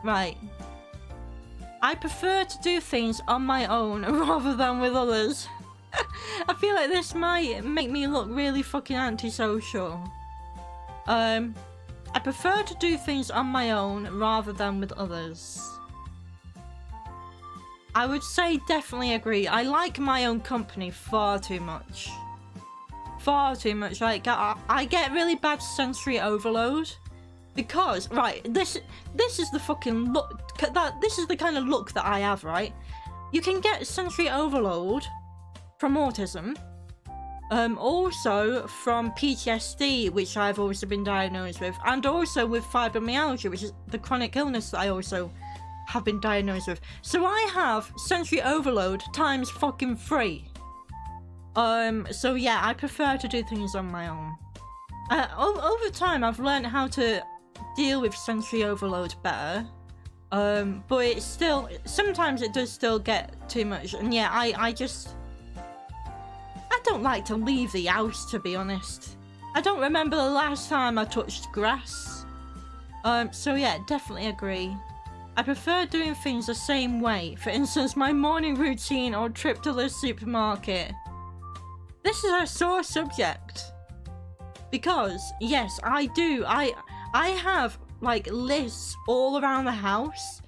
Right. I prefer to do things on my own rather than with others. I feel like this might make me look really fucking antisocial. I prefer to do things on my own rather than with others. I would say definitely agree. I like my own company far too much. Far too much. Like, I get really bad sensory overload. Because, right, this is the fucking look, this is the kind of look that I have, right? You can get sensory overload from autism, also from PTSD, which I've also been diagnosed with, and also with fibromyalgia, which is the chronic illness that I also have been diagnosed with. So I have sensory overload times fucking 3. So yeah, I prefer to do things on my own. Over time, I've learned how to deal with sensory overload better, but it's still, sometimes it does still get too much, and yeah, I don't like to leave the house, to be honest. I don't remember the last time I touched grass. So yeah, definitely agree. I prefer doing things the same way. For instance, my morning routine or trip to the supermarket. This is a sore subject. Because, yes, I do. I have, like, lists all around the house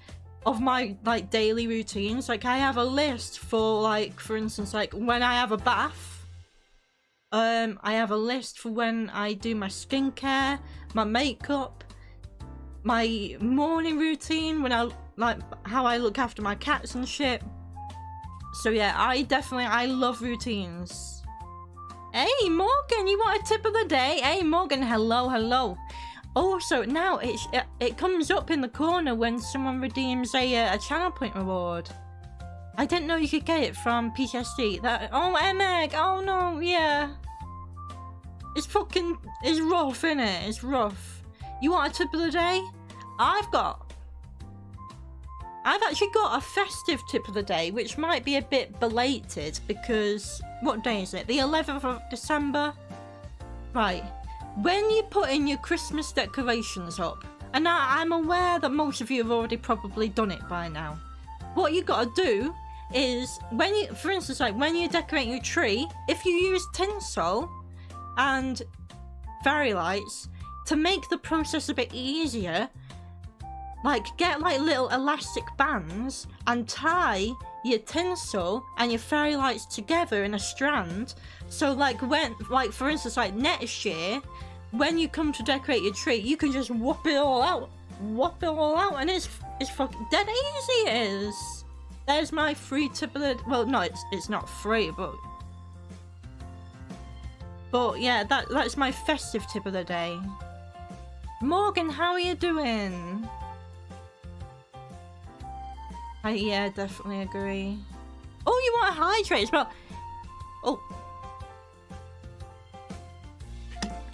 of my, like, daily routines. Like, I have a list for, like, for instance, like, when I have a bath. I have a list for when I do my skincare, my makeup, my morning routine, when I, like, how I look after my cats and shit. So yeah, I love routines. Hey Morgan, you want a tip of the day? Hey Morgan, hello. Also, now it comes up in the corner when someone redeems a channel point reward. I didn't know you could get it from PTSD. Oh, Emeg, oh no, yeah. It's rough, innit? It's rough. You want a tip of the day? I've actually got a festive tip of the day, which might be a bit belated because, what day is it? The 11th of December? Right. When you put in your Christmas decorations up, and I'm aware that most of you have already probably done it by now, what you gotta do is, when you, for instance, like when you decorate your tree, if you use tinsel and fairy lights to make the process a bit easier, like get like little elastic bands and tie your tinsel and your fairy lights together in a strand. So like when, like for instance, like next year, when you come to decorate your tree, you can just whop it all out, and it's fucking dead easy. It is. There's my free tip of the, well, no, it's not free, but yeah, that's my festive tip of the day. Morgan, how are you doing? Yeah, definitely agree. Oh, you want to hydrate as well? Oh.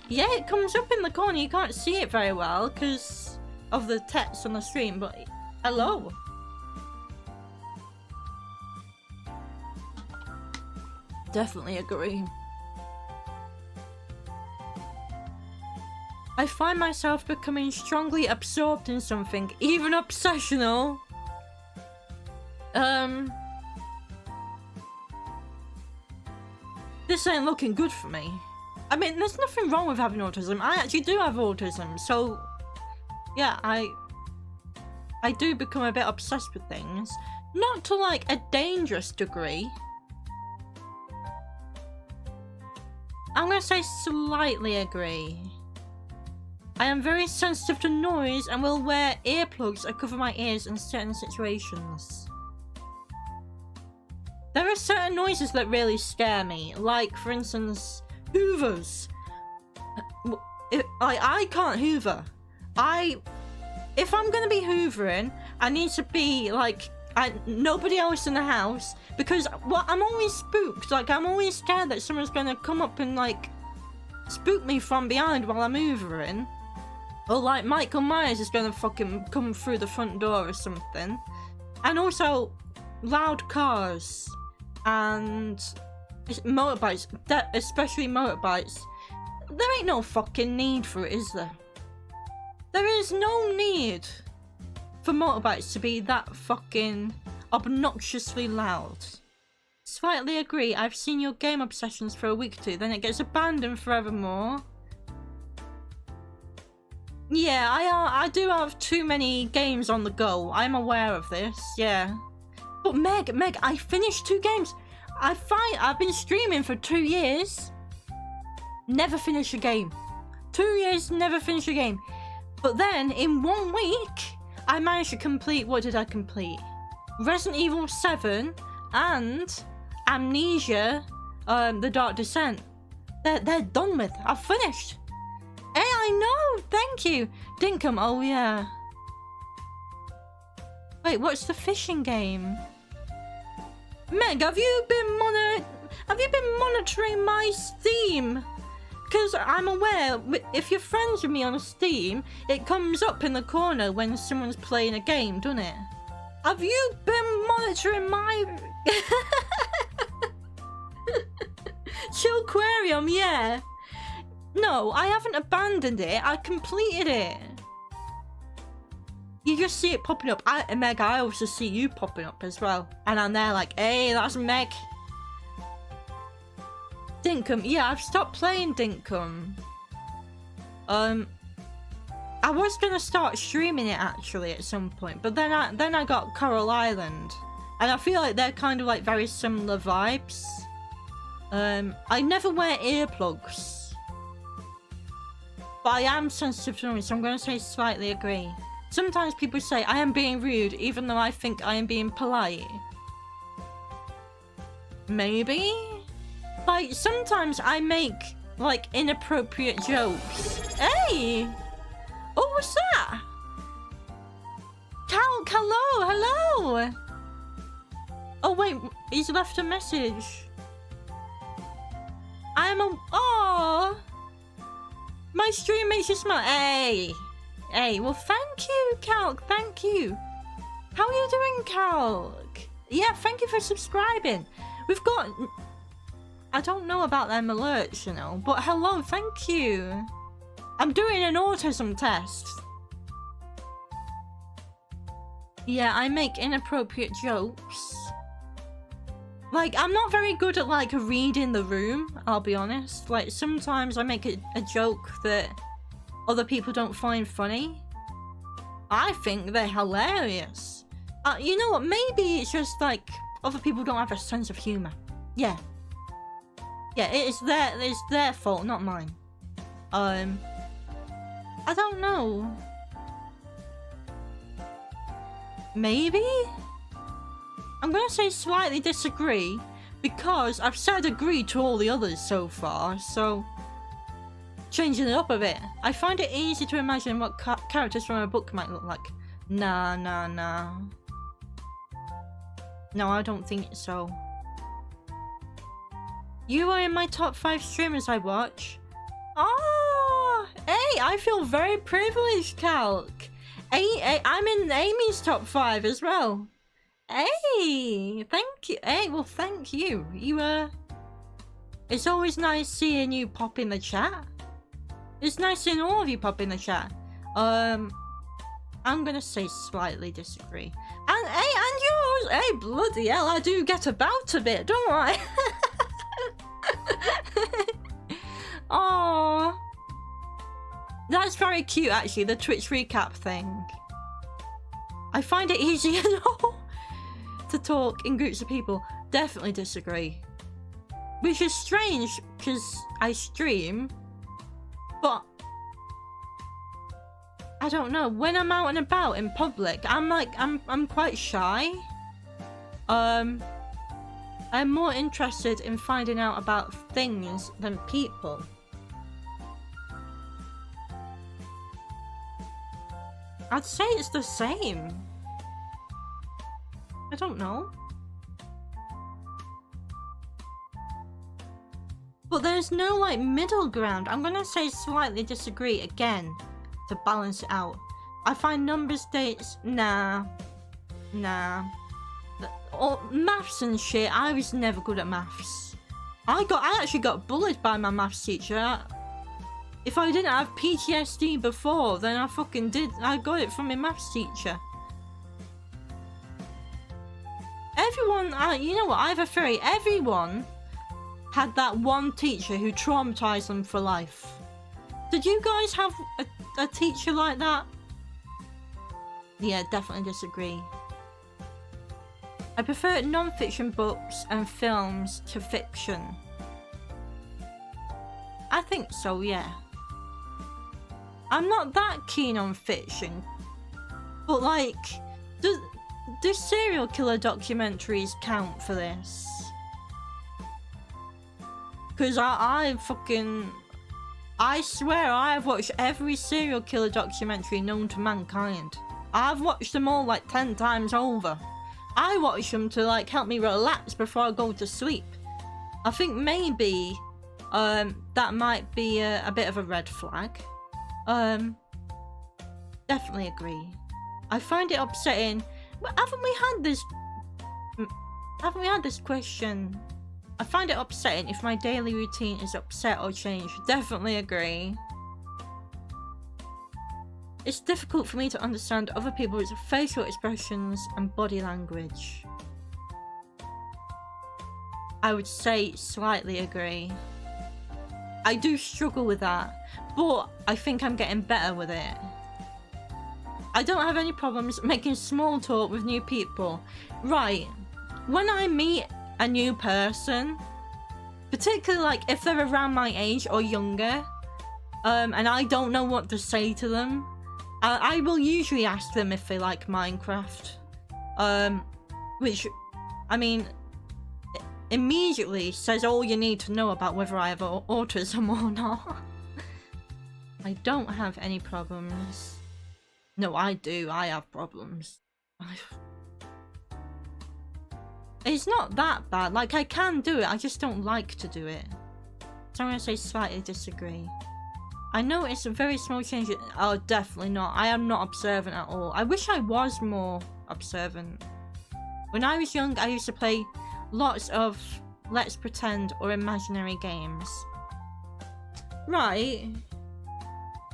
Yeah, it comes up in the corner. You can't see it very well because of the text on the stream, but hello. Definitely agree. I find myself becoming strongly absorbed in something, even obsessional. This ain't looking good for me. I mean, there's nothing wrong with having autism. I actually do have autism, so yeah, I do become a bit obsessed with things. Not to like a dangerous degree. I'm gonna say slightly agree. I am very sensitive to noise and will wear earplugs that cover my ears in certain situations. There are certain noises that really scare me, like for instance, hoovers. I can't hoover. If I'm gonna be hoovering, I need to be like nobody else in the house, because I'm always spooked. Like I'm always scared that someone's gonna come up and like spook me from behind while I'm hoovering, or like Michael Myers is gonna fucking come through the front door or something. And also loud cars and motorbikes, especially motorbikes. There ain't no fucking need for it, is there? There is no need for motorbikes to be that fucking obnoxiously loud. Slightly agree. I've seen your game obsessions for a week or two, then it gets abandoned forevermore. Yeah, I do have too many games on the go. I'm aware of this, yeah. But Meg, I finished 2 games. I've been streaming for 2 years. Never finish a game. 2 years, never finish a game. But then, in 1 week, I managed to complete, what did I complete? Resident Evil 7 and Amnesia, The Dark Descent. They're done with. I've finished. Hey, I know! Thank you! Dinkum, oh yeah. Wait, what's the fishing game? Meg, have you been monitoring my Steam? Because I'm aware, if you're friends with me on Steam, it comes up in the corner when someone's playing a game, doesn't it? Have you been monitoring my... Chillquarium, yeah. No, I haven't abandoned it. I completed it. You just see it popping up. Meg, I also see you popping up as well. And I'm there like, hey, that's Meg. Dinkum. Yeah, I've stopped playing Dinkum. I was gonna start streaming it actually at some point, but then I got Coral Island. And I feel like they're kind of like very similar vibes. I never wear earplugs. But I am sensitive to noise, so I'm going to say slightly agree. Sometimes people say I am being rude, even though I think I am being polite. Maybe? Like, sometimes I make, like, inappropriate jokes. Hey! Oh, what's that? Calc, hello! Oh, wait, he's left a message. Oh! My stream makes you smile. Hey! Hey, well, thank you, Calc. Thank you. How are you doing, Calc? Yeah, thank you for subscribing. We've got... I don't know about them alerts, you know, but hello, thank you. I'm doing an autism test. Yeah, I make inappropriate jokes. Like, I'm not very good at, like, reading the room, I'll be honest. Like, sometimes I make a joke that other people don't find funny. I think they're hilarious. You know what, maybe it's just, like, other people don't have a sense of humour. Yeah. Yeah, it's their fault, not mine. I don't know. Maybe? I'm gonna say slightly disagree, because I've said agree to all the others so far, so... Changing it up a bit. I find it easy to imagine what characters from a book might look like. Nah. No, I don't think so. You are in my top 5 streamers I watch. Oh! Hey, I feel very privileged, Calc. I'm in Amy's top 5 as well. Hey, thank you. Hey, well, thank you. It's always nice seeing you pop in the chat. It's nice seeing all of you pop in the chat. I'm gonna say slightly disagree. And yours. Hey, bloody hell, I do get about a bit, don't I? Oh, that's very cute, actually. The Twitch recap thing. I find it easier to talk in groups of people. Definitely disagree. Which is strange because I stream, but I don't know. When I'm out and about in public, I'm quite shy. I'm more interested in finding out about things than people. I'd say it's the same. I don't know. But there's no, like, middle ground. I'm gonna say slightly disagree again to balance it out. I find numbers, dates, nah. Or maths and shit, I was never good at maths. I actually got bullied by my maths teacher. If I didn't have PTSD before, then I fucking did. I got it from my maths teacher. Everyone, you know what, I have a theory. Everyone had that one teacher who traumatized them for life. Did you guys have a teacher like that? Yeah, definitely disagree. I prefer non-fiction books and films to fiction. I think so, yeah. I'm not that keen on fiction. But like, do serial killer documentaries count for this? Because I swear I have watched every serial killer documentary known to mankind. I've watched them all like 10 times over. I watch them to like help me relax before I go to sleep. I think maybe that might be a bit of a red flag. Definitely agree. I find it upsetting. But haven't we had this question? I find it upsetting if my daily routine is upset or changed. Definitely agree. It's difficult for me to understand other people's facial expressions and body language. I would say slightly agree. I do struggle with that, but I think I'm getting better with it. I don't have any problems making small talk with new people. Right, when I meet a new person, particularly like if they're around my age or younger, and I don't know what to say to them, I will usually ask them if they like Minecraft. Which, I mean, immediately says all you need to know about whether I have autism or not. I don't have any problems. No, I do. I have problems. It's not that bad. Like, I can do it. I just don't like to do it. So I'm going to say slightly disagree. I know it's a very small change. Oh, definitely not. I am not observant at all. I wish I was more observant. When I was young, I used to play lots of Let's Pretend or imaginary games. Right.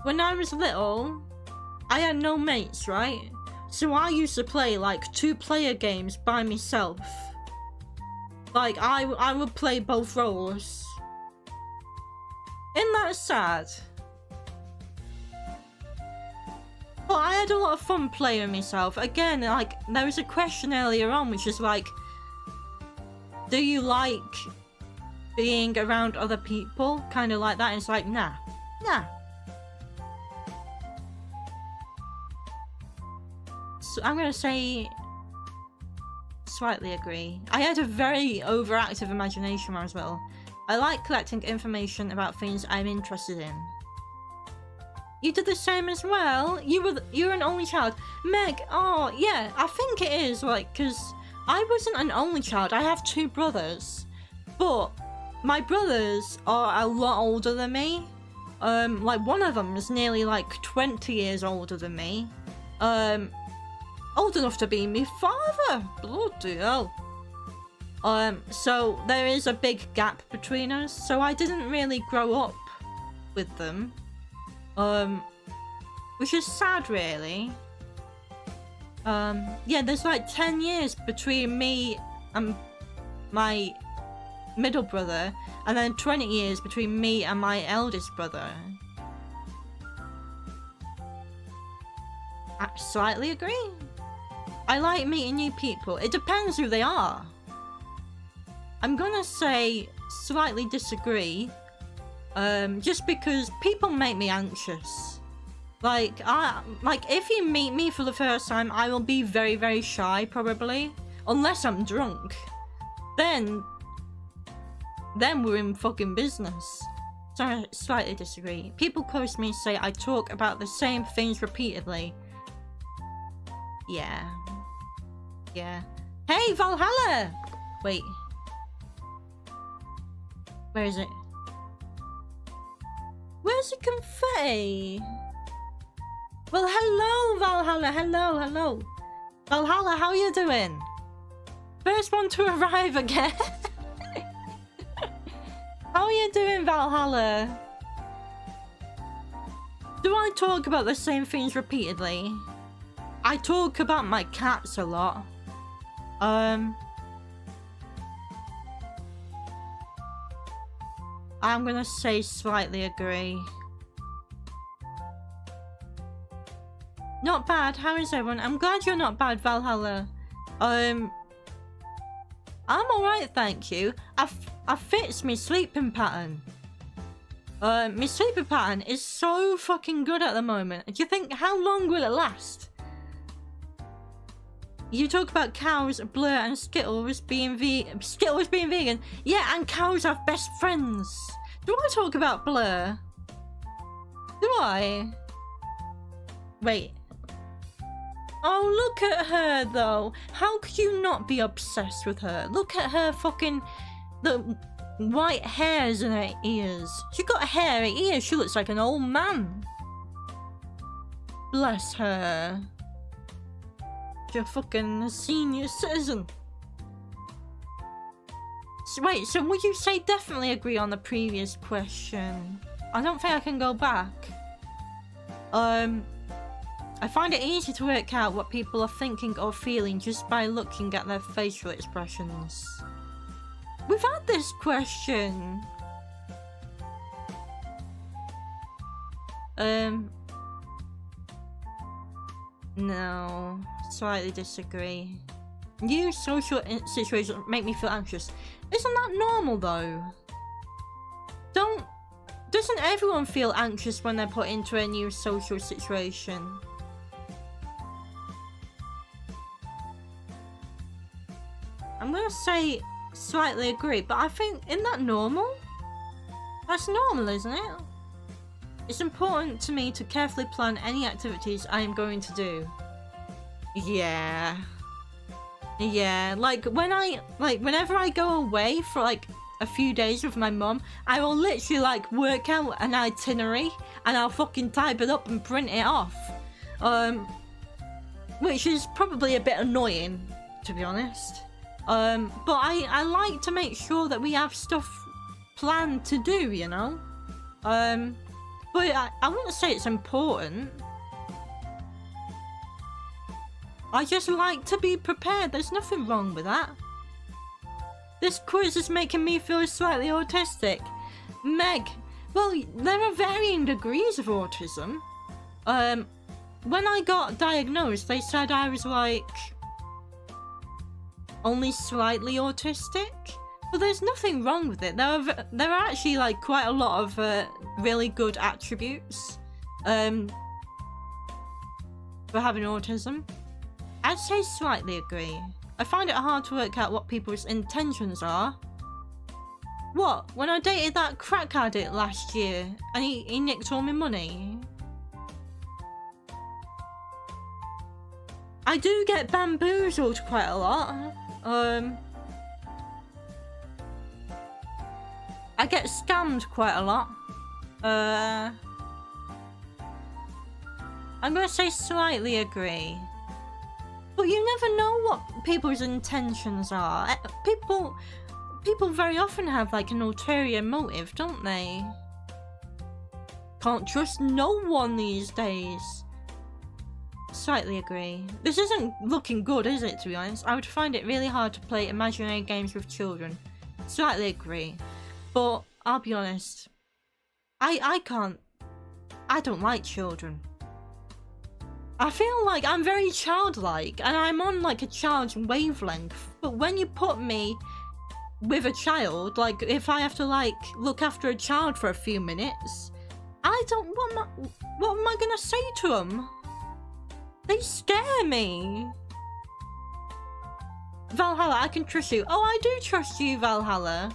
When I was little, I had no mates, right? So I used to play like 2-player games by myself. Like, I would play both roles. Isn't that sad? But I had a lot of fun playing myself. Again, like, there was a question earlier on which is like, do you like being around other people? Kind of like that. And it's like, nah. So I'm gonna say slightly agree. I had a very overactive imagination when I was little. I like collecting information about things I'm interested in. You did the same as well? You're an only child. Meg, oh yeah, I think it is, like, because I wasn't an only child. I have 2 brothers. But my brothers are a lot older than me. Like, one of them is nearly like 20 years older than me. Old enough to be me father. Bloody hell. So there is a big gap between us. So I didn't really grow up with them. Which is sad, really. Yeah, there's like 10 years between me and my middle brother, and then 20 years between me and my eldest brother. I slightly agree. I like meeting new people. It depends who they are. I'm gonna say slightly disagree. Just because people make me anxious. Like, if you meet me for the first time, I will be very, very shy, probably. Unless I'm drunk. Then we're in fucking business. So I slightly disagree. People close to me say I talk about the same things repeatedly. Yeah. Hey, Valhalla! Wait. Where is it? Where's the confetti? Well, hello, Valhalla. Hello. Valhalla, how are you doing? First one to arrive again. How are you doing, Valhalla? Do I talk about the same things repeatedly? I talk about my cats a lot. I'm gonna say slightly agree. Not bad. How is everyone? I'm glad you're not bad, Valhalla. I'm alright, thank you. I fits my sleeping pattern. My sleeping pattern is so fucking good at the moment. Do you think, how long will it last? You talk about cows, Blur, and Skittles being vegan. Yeah, and cows have best friends. Do I talk about Blur? Do I? Wait. Oh, look at her, though. How could you not be obsessed with her? Look at her fucking... the white hairs in her ears. She got hairy ears. She looks like an old man. Bless her. She's a fucking senior citizen. So, wait, so would you say definitely agree on the previous question? I don't think I can go back. I find it easy to work out what people are thinking or feeling just by looking at their facial expressions. We've had this question. No, slightly disagree. New social situations make me feel anxious. Isn't that normal though? Doesn't everyone feel anxious when they're put into a new social situation? I'm gonna say slightly agree, but I think, isn't that normal? That's normal, isn't it? It's important to me to carefully plan any activities I am going to do. Yeah. Yeah, like whenever I go away for like a few days with my mum, I will literally like work out an itinerary and I'll fucking type it up and print it off. Which is probably a bit annoying, to be honest. But I like to make sure that we have stuff planned to do, you know? But I wouldn't say it's important. I just like to be prepared. There's nothing wrong with that. This quiz is making me feel slightly autistic. Meg, well, there are varying degrees of autism. When I got diagnosed, they said I was like... only slightly autistic, but there's nothing wrong with it. There are actually like quite a lot of really good attributes for having autism. I'd say slightly agree. I find it hard to work out what people's intentions are. What? When I dated that crack addict last year and he nicked all my money? I do get bamboozled quite a lot. I get scammed quite a lot. I'm gonna say slightly agree. But you never know what people's intentions are. People very often have like an ulterior motive, don't they? Can't trust no one these days. Slightly agree. This isn't looking good, is it, to be honest? I would find it really hard to play imaginary games with children. Slightly agree. But I'll be honest. I don't like children. I feel like I'm very childlike and I'm on like a child's wavelength. But when you put me with a child, like if I have to like look after a child for a few minutes, what am I gonna say to them? They scare me. Valhalla, I can trust you. Oh, I do trust you, Valhalla.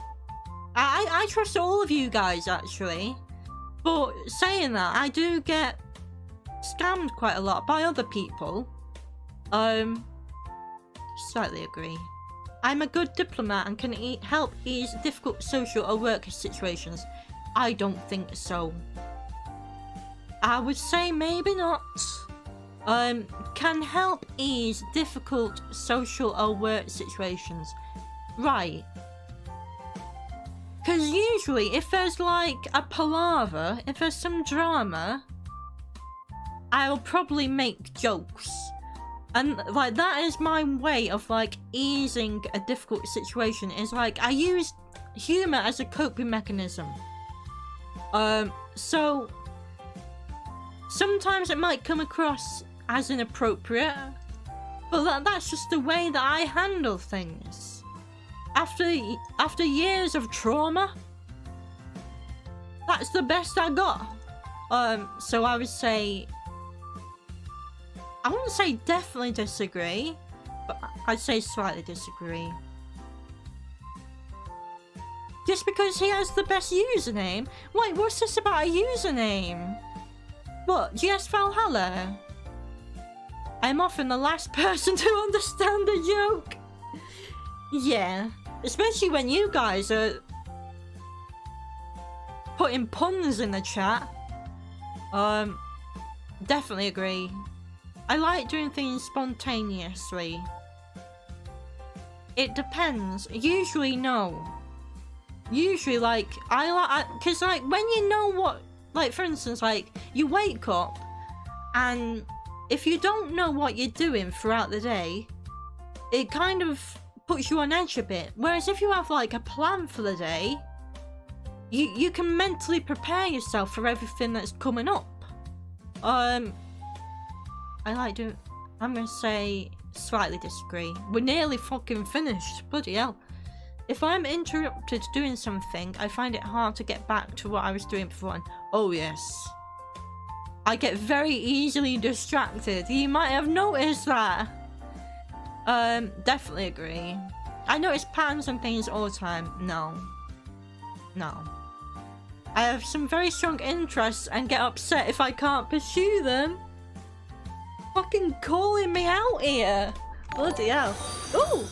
I trust all of you guys, actually. But saying that, I do get scammed quite a lot by other people. Slightly agree. I'm a good diplomat and can help ease difficult social or work situations. I don't think so. I would say maybe not. Can help ease difficult social or work situations. Right. Because usually if there's like a palaver, if there's some drama, I'll probably make jokes. And like that is my way of like easing a difficult situation, is like I use humour as a coping mechanism. So sometimes it might come across as inappropriate, but that's just the way that I handle things. After years of trauma, that's the best I got. So I would say, I wouldn't say definitely disagree, but I'd say slightly disagree. Just because he has the best username? Wait, what's this about a username? What, GS Valhalla? I'm often the last person to understand the joke. Yeah, especially when you guys are putting puns in the chat. Definitely agree. I like doing things spontaneously. It depends. Usually no. Usually, like, cause like when you know what, like for instance, like you wake up and if you don't know what you're doing throughout the day, it kind of puts you on edge a bit. Whereas if you have like a plan for the day, you can mentally prepare yourself for everything that's coming up. I like doing, I'm gonna say slightly disagree. We're nearly fucking finished, bloody hell. If I'm interrupted doing something, I find it hard to get back to what I was doing before. And oh yes, I get very easily distracted. You might have noticed that. Definitely agree. I notice patterns and things all the time. No. I have some very strong interests and get upset if I can't pursue them. Fucking calling me out here. Bloody hell. Ooh!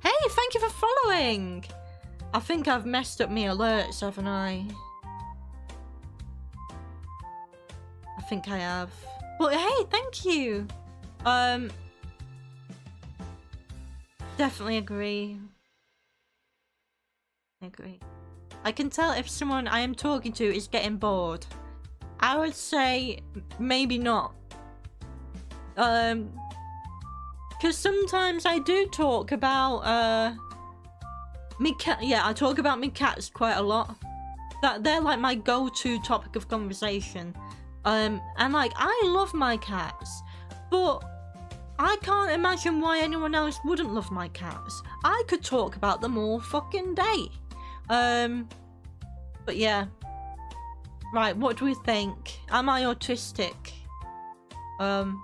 Hey, thank you for following! I think I've messed up my alerts, haven't I? I think I have. But hey, thank you! Definitely agree. I can tell if someone I am talking to is getting bored. I would say maybe not. Because sometimes I do talk about me cat. Yeah, I talk about me cats quite a lot. They're like my go-to topic of conversation. And like I love my cats, but I can't imagine why anyone else wouldn't love my cats. I could talk about them all fucking day. But yeah. Right, what do we think? Am I autistic? I'm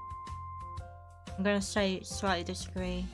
gonna say slightly disagree.